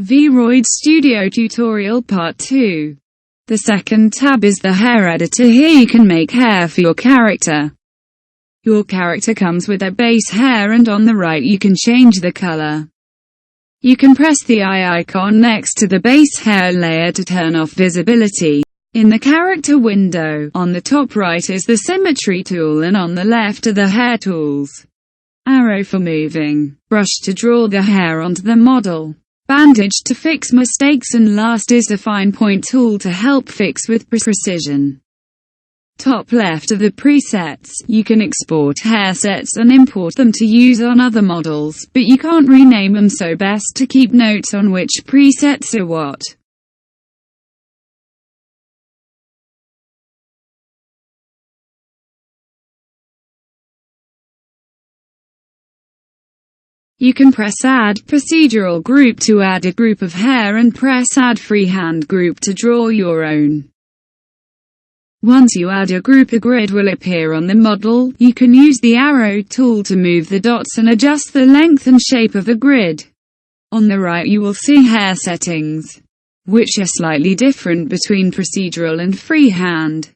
Vroid Studio Tutorial Part 2. The second tab is the hair editor. Here you can make hair for your character. Your character comes with a base hair, and on the right you can change the color. You can press the eye icon next to the base hair layer to turn off visibility. In the character window, on the top right is the symmetry tool, and on the left are the hair tools. Arrow for moving, brush to draw the hair onto the model, bandage to fix mistakes, and last is the fine point tool to help fix with precision. Top left are the presets. You can export hair sets and import them to use on other models, but you can't rename them, so best to keep notes on which presets are what. You can press Add Procedural Group to add a group of hair, and press Add Freehand Group to draw your own. Once you add a group, a grid will appear on the model. You can use the arrow tool to move the dots and adjust the length and shape of a grid. On the right you will see hair settings, which are slightly different between procedural and freehand.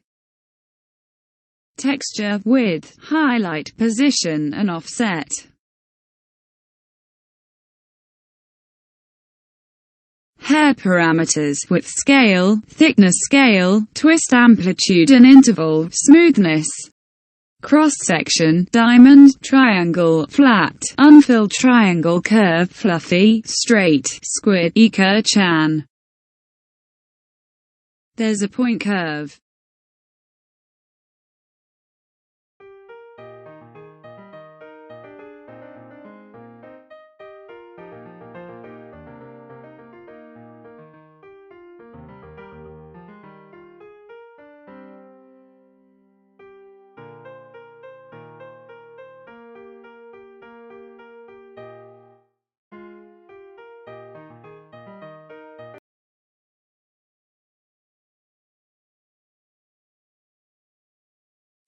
Texture, width, highlight, position, and offset. Hair parameters: width scale, thickness scale, twist amplitude and interval, smoothness, cross-section, diamond, triangle, flat, unfilled triangle, curve, fluffy, straight, squid, chan. There's a point curve.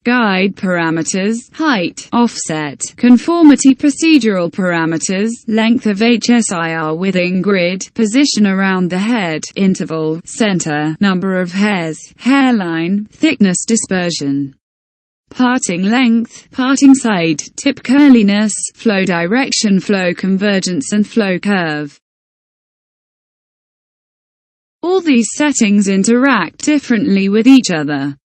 Guide parameters: height, offset, conformity, procedural parameters, length of HSIR within grid, position around the head, interval, center, number of hairs, hairline, thickness, dispersion, parting length, parting side, tip curliness, flow direction, flow convergence and flow curve. All these settings interact differently with each other.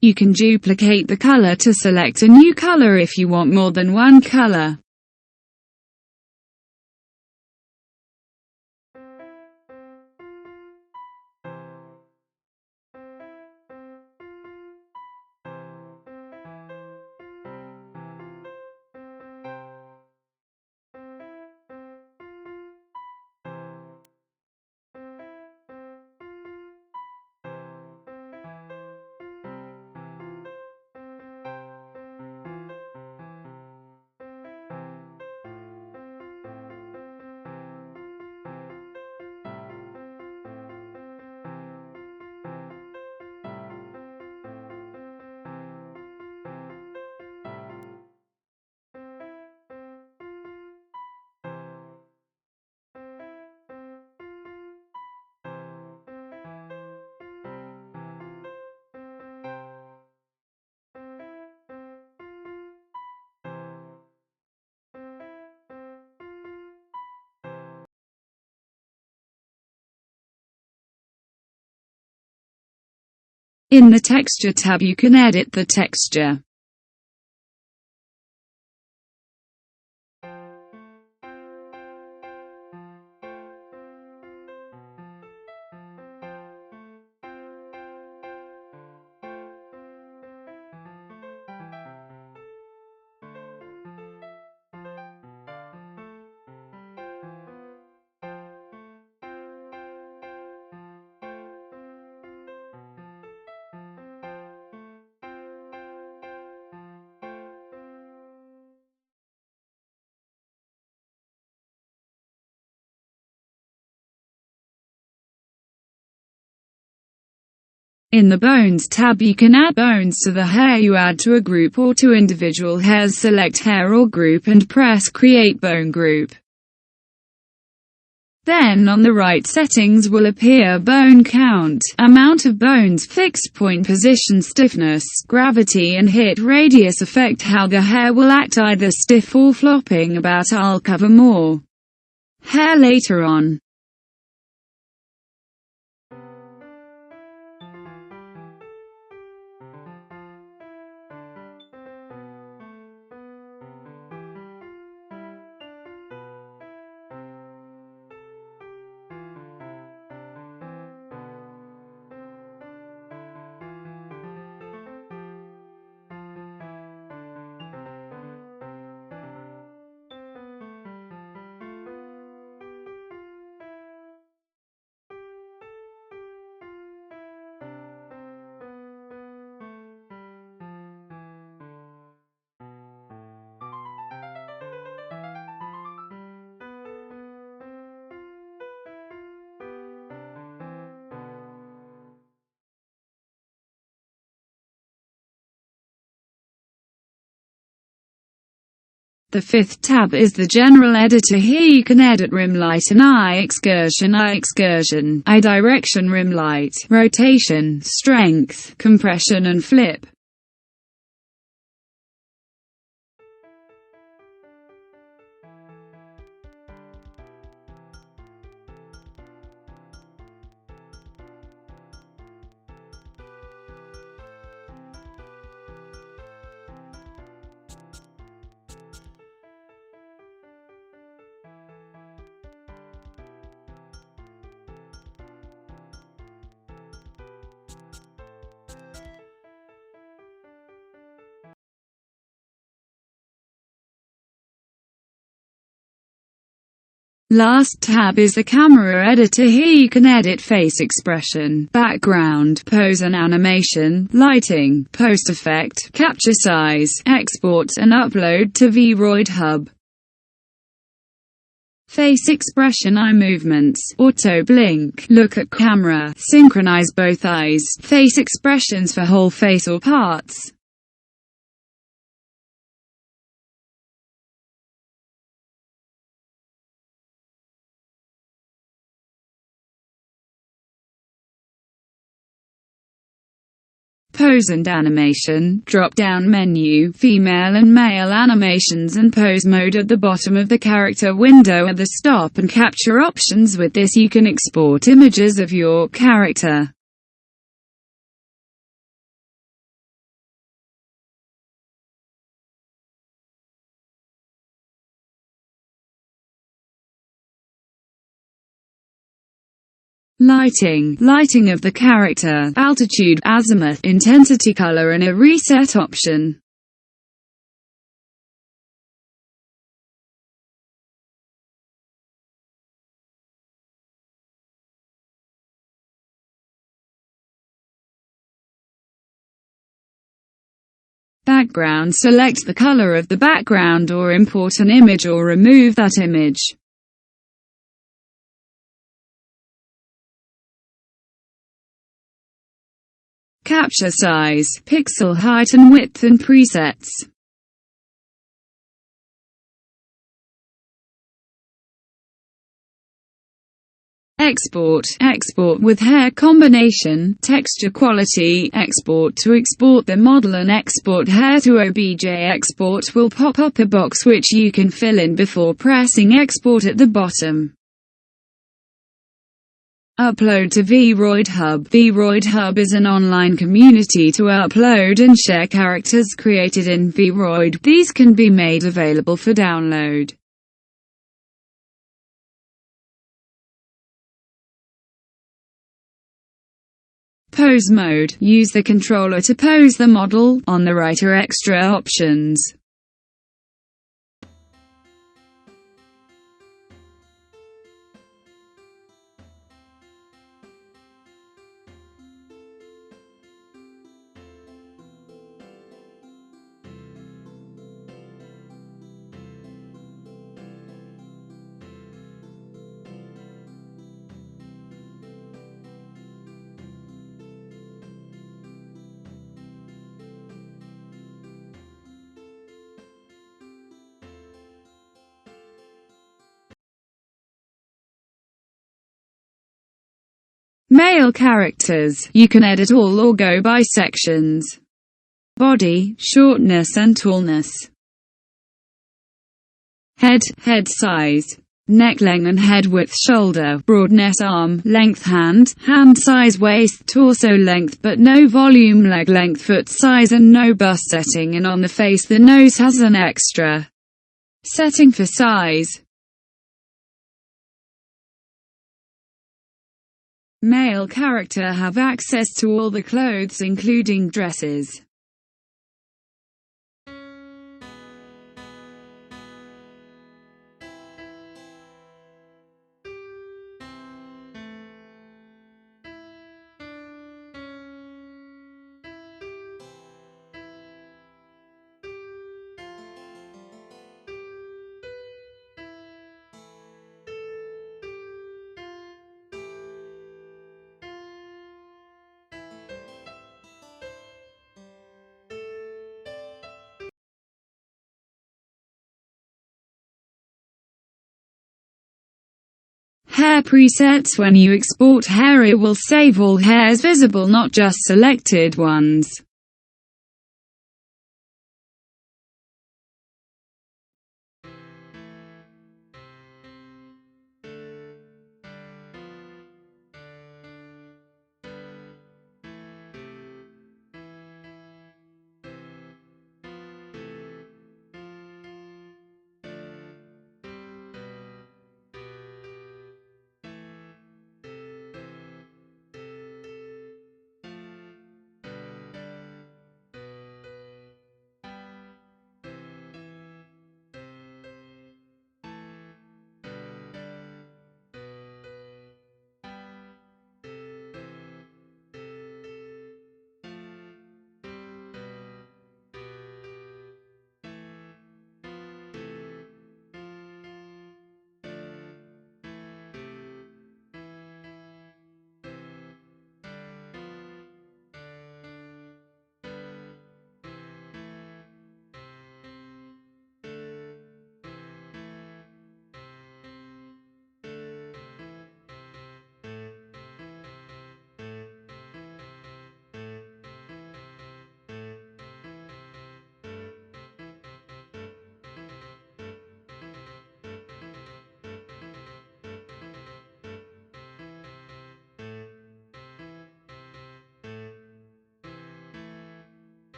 You can duplicate the color to select a new color if you want more than one color. In the Texture tab you can edit the texture. In the Bones tab you can add bones to the hair you add to a group or to individual hairs. Select hair or group and press Create Bone Group. Then on the right settings will appear bone count, amount of bones, fixed point position, stiffness, gravity and hit radius affect how the hair will act, either stiff or flopping about. I'll cover more hair later on. The fifth tab is the General Editor. Here you can edit rim light and eye excursion, eye direction, rim light, rotation, strength, compression and flip. Last tab is the Camera Editor. Here you can edit face expression, background, pose and animation, lighting, post effect, capture size, export and upload to Vroid Hub. Face expression, eye movements, auto blink, look at camera, synchronize both eyes, face expressions for whole face or parts. Pose and animation, drop-down menu, female and male animations and pose mode at the bottom of the character window are the stop and capture options. With this you can export images of your character. lighting of the character, altitude, azimuth, intensity, color, and a reset option. Background. Select the color of the background or import an image or remove that image. Capture size, pixel height and width and presets. Export with hair combination, texture quality, export the model and export hair to OBJ. Export will pop up a box which you can fill in before pressing export at the bottom. Upload to Vroid Hub. Vroid Hub is an online community to upload and share characters created in Vroid. These can be made available for download. Pose mode. Use the controller to pose the model. On the right are extra options. Male characters. You can edit all or go by sections. Body, shortness and tallness. Head size. Neck length and head width, shoulder, broadness, arm length, hand size, waist, torso length but no volume, leg length, foot size and no bust setting, and on the face the nose has an extra setting for size. Male character have access to all the clothes including dresses. Hair presets. When you export hair, it will save all hairs visible, not just selected ones.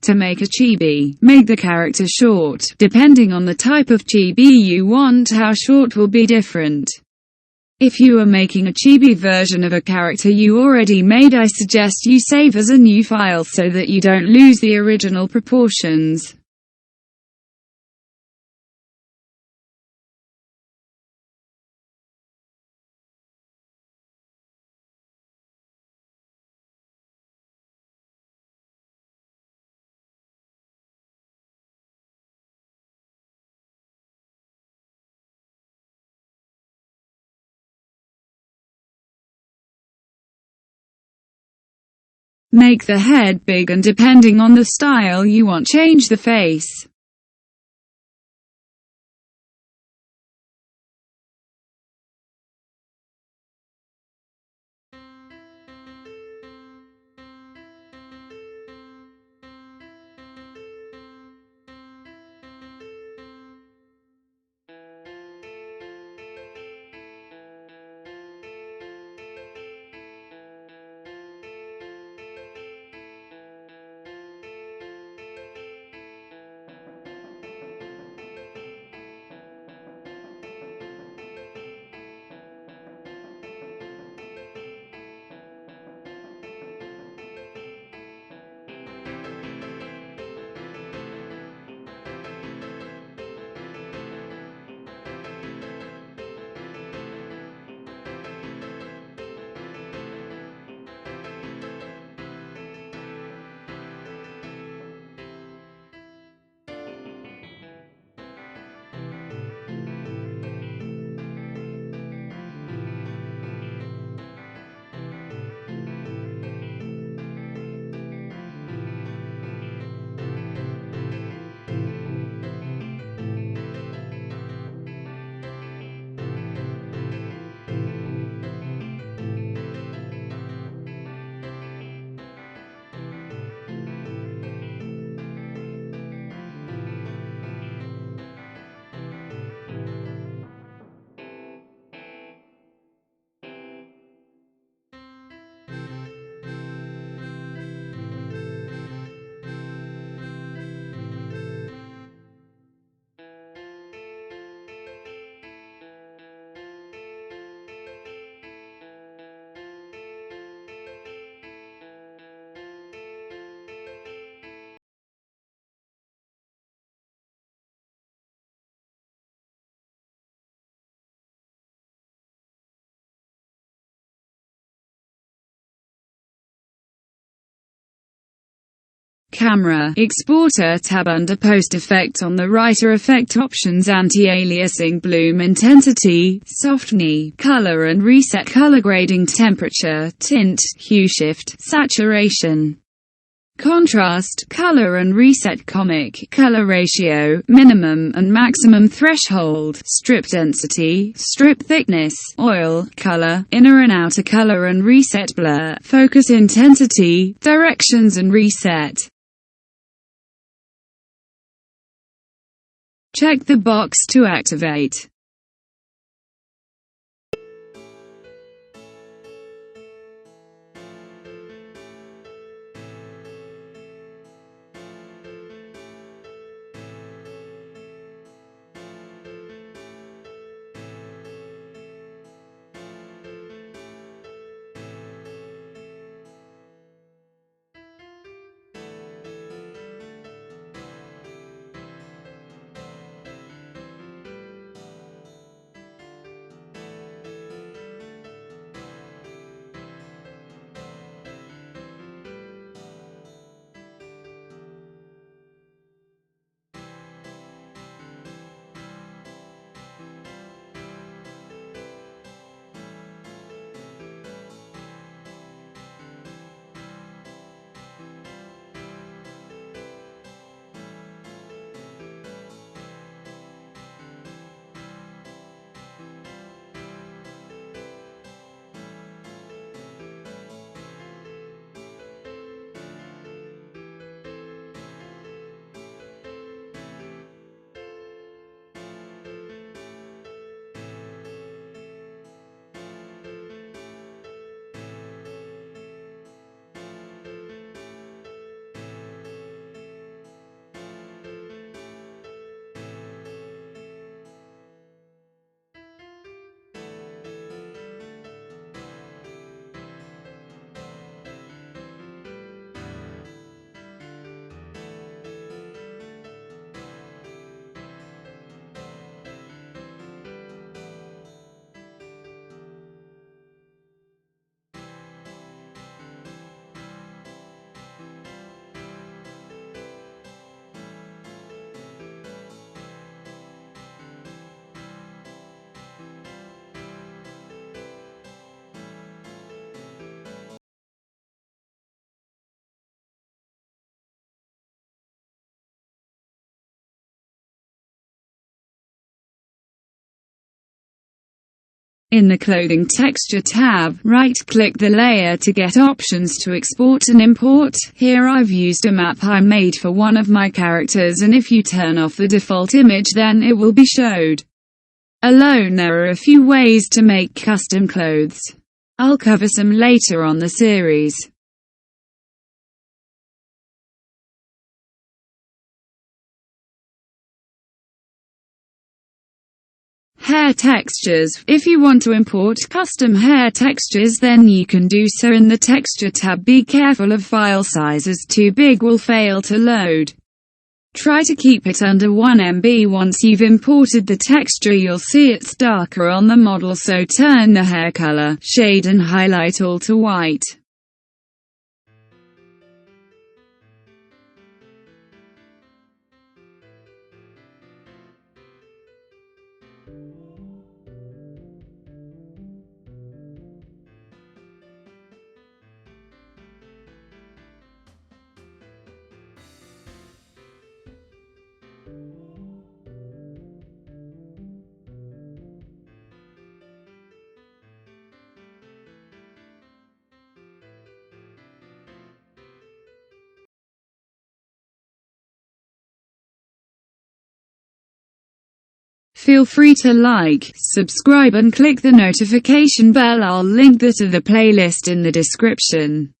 To make a chibi, make the character short. Depending on the type of chibi you want, how short will be different. If you are making a chibi version of a character you already made, I suggest you save as a new file so that you don't lose the original proportions. Make the head big, and depending on the style you want, change the face. Camera Exporter tab under Post Effect on the right are effect options: anti-aliasing, bloom intensity, softening, color and reset, color grading, temperature, tint, hue shift, saturation, contrast, color and reset, comic, color ratio, minimum and maximum threshold, strip density, strip thickness, oil, color, inner and outer color and reset, blur, focus intensity, directions and reset. Check the box to activate. In the Clothing Texture tab, right-click the layer to get options to export and import. Here I've used a map I made for one of my characters, and if you turn off the default image then it will be showed alone. There are a few ways to make custom clothes. I'll cover some later on the series. Hair textures. If you want to import custom hair textures, then you can do so in the Texture tab. Be careful of file sizes. Too big will fail to load. Try to keep it under 1 MB. Once you've imported the texture, you'll see it's darker on the model, so turn the hair color, shade and highlight all to white. Feel free to like, subscribe and click the notification bell. I'll link that to the playlist in the description.